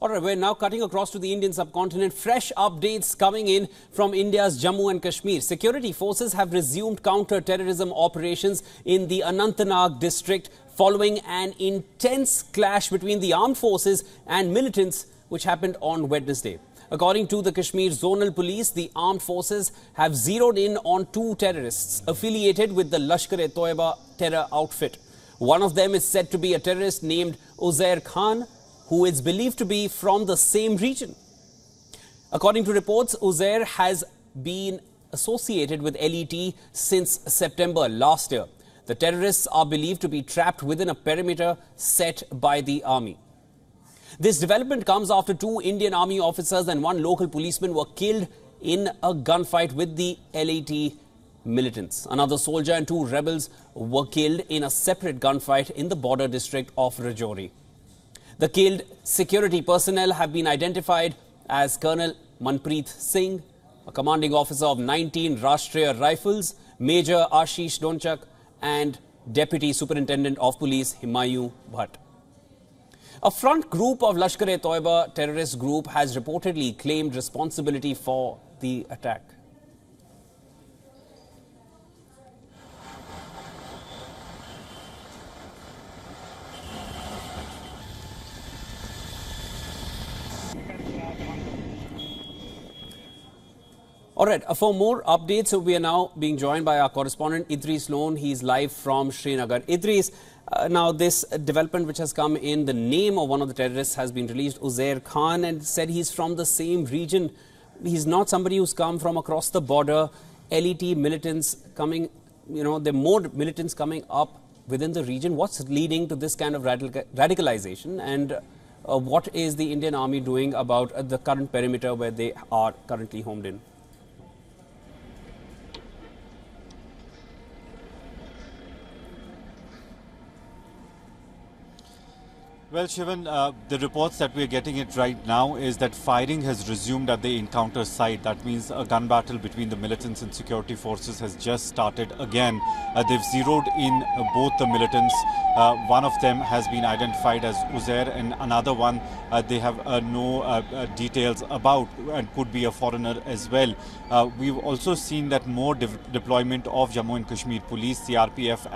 All right, we're now cutting across to the Indian subcontinent. Fresh updates coming in from India's Jammu and Kashmir. Security forces have resumed counter-terrorism operations in the Anantnag district following an intense clash between the armed forces and militants which happened on Wednesday. According to the Kashmir Zonal Police, the armed forces have zeroed in on two terrorists affiliated with the Lashkar-e-Toiba terror outfit. One of them is said to be a terrorist named Uzair Khan, who is believed to be from the same region. According to reports, Uzair has been associated with LET since September last year. The terrorists are believed to be trapped within a perimeter set by the army. This development comes after two Indian army officers and one local policeman were killed in a gunfight with the LET militants. Another soldier and two rebels were killed in a separate gunfight in the border district of Rajouri. The killed security personnel have been identified as Colonel Manpreet Singh, a commanding officer of 19 Rashtriya Rifles, Major Ashish Donchak, and Deputy Superintendent of Police Himayu Bhatt. A front group of Lashkar-e-Toiba terrorist group has reportedly claimed responsibility for the attack. All right, for more updates, we are now being joined by our correspondent Idris Loan. He's live from Srinagar. Idris, now this development which has come in, the name of one of the terrorists has been released, Uzair Khan, and said he's from the same region. He's not somebody who's come from across the border. LET militants coming, there are more militants coming up within the region. What's leading to this kind of radicalization, and what is the Indian Army doing about the current perimeter where they are currently homed in? Well, Shivan, the reports that we're getting it right now is that firing has resumed at the encounter site. That means a gun battle between the militants and security forces has just started again. They've zeroed in both the militants. One of them has been identified as Uzair, and another one they have no details about, and could be a foreigner as well. We've also seen that more deployment of Jammu and Kashmir Police, CRPF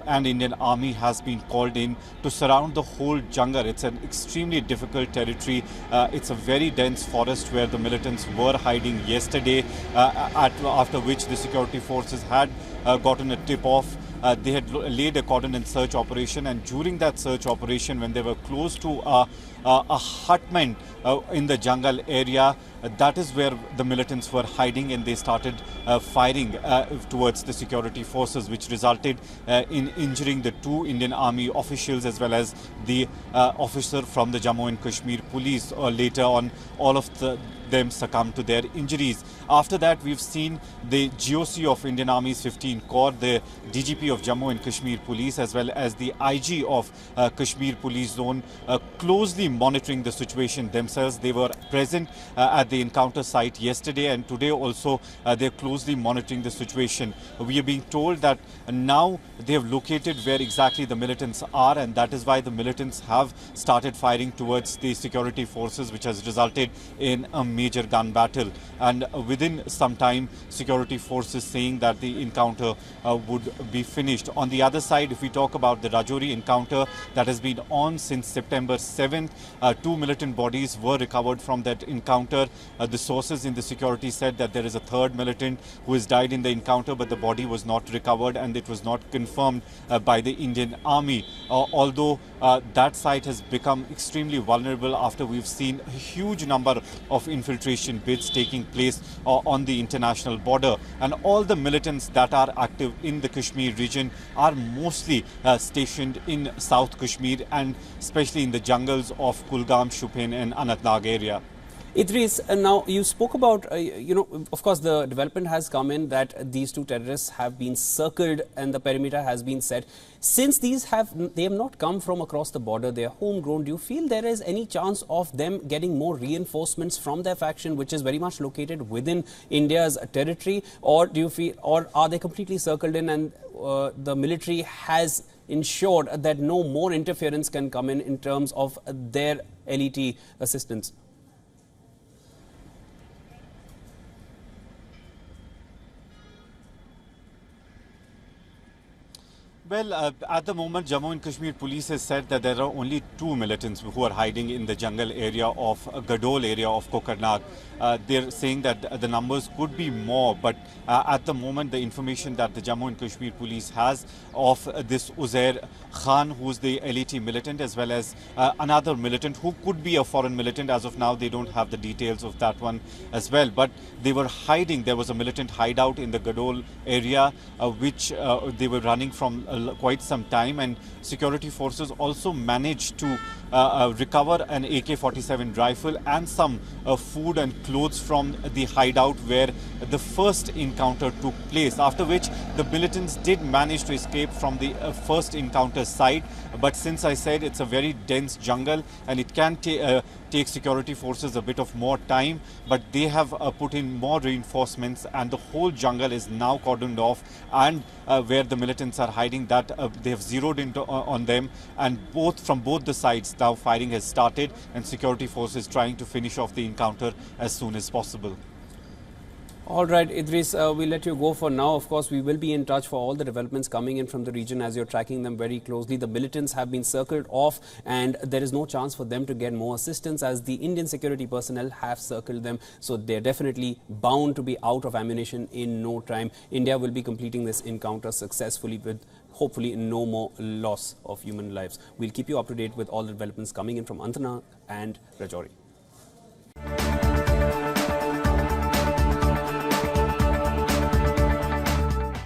and Indian Army has been called in to surround the whole jungle. It's an extremely difficult territory. It's a very dense forest where the militants were hiding yesterday, after which the security forces had gotten a tip-off. They had laid a cordon and search operation, and during that search operation, when they were close to a hutment in the jungle area, that is where the militants were hiding, and they started firing towards the security forces, which resulted in injuring the two Indian Army officials as well as the officer from the Jammu and Kashmir Police. Later on, all of them succumbed to their injuries. After that, we've seen the GOC of Indian Army's 15 Corps, the DGP of Jammu and Kashmir Police, as well as the IG of Kashmir Police Zone closely monitoring the situation themselves. They were present at the encounter site yesterday, and today also they're closely monitoring the situation. We are being told that now they have located where exactly the militants are, and that is why the militants have started firing towards the security forces, which has resulted in a major gun battle. And within some time, security forces saying that the encounter would be finished. On the other side, if we talk about the Rajouri encounter that has been on since September 7th, two militant bodies were recovered from that encounter. The sources in the security said that there is a third militant who has died in the encounter, but the body was not recovered and it was not confirmed by the Indian Army. Although that site has become extremely vulnerable after we've seen a huge number of infiltration bids taking place on the international border, and all the militants that are active in the Kashmir region are mostly stationed in South Kashmir, and especially in the jungles of Kulgam, Shupin and Anantnag area. Idris, now you spoke about, of course, the development has come in that these two terrorists have been circled and the perimeter has been set. Since they have not come from across the border, they are homegrown, do you feel there is any chance of them getting more reinforcements from their faction, which is very much located within India's territory, or do you feel, or are they completely circled in and the military has ensured that no more interference can come in terms of their LET assistance? Well, at the moment, Jammu and Kashmir police has said that there are only 2 militants who are hiding in the jungle area of Gadol area of Kokarnag. They're saying that the numbers could be more, but at the moment, the information that the Jammu and Kashmir police has of this Uzair Khan, who's the LET militant, as well as another militant who could be a foreign militant. As of now, they don't have the details of that one as well. But they were hiding. There was a militant hideout in the Gadol area, which they were running from quite some time, and security forces also managed to recover an AK-47 rifle and some food and clothes from the hideout where the first encounter took place, after which the militants did manage to escape from the first encounter site. But since I said it's a very dense jungle and it can take security forces a bit of more time, but they have put in more reinforcements, and the whole jungle is now cordoned off, and where the militants are hiding, that they have zeroed into on them, and from both the sides now firing has started, and security forces trying to finish off the encounter as soon as possible. All right, Idris, we'll let you go for now. Of course, we will be in touch for all the developments coming in from the region as you're tracking them very closely. The militants have been circled off, and there is no chance for them to get more assistance as the Indian security personnel have circled them. So they're definitely bound to be out of ammunition in no time. India will be completing this encounter successfully with hopefully no more loss of human lives. We'll keep you up to date with all the developments coming in from Anantnag and Rajouri.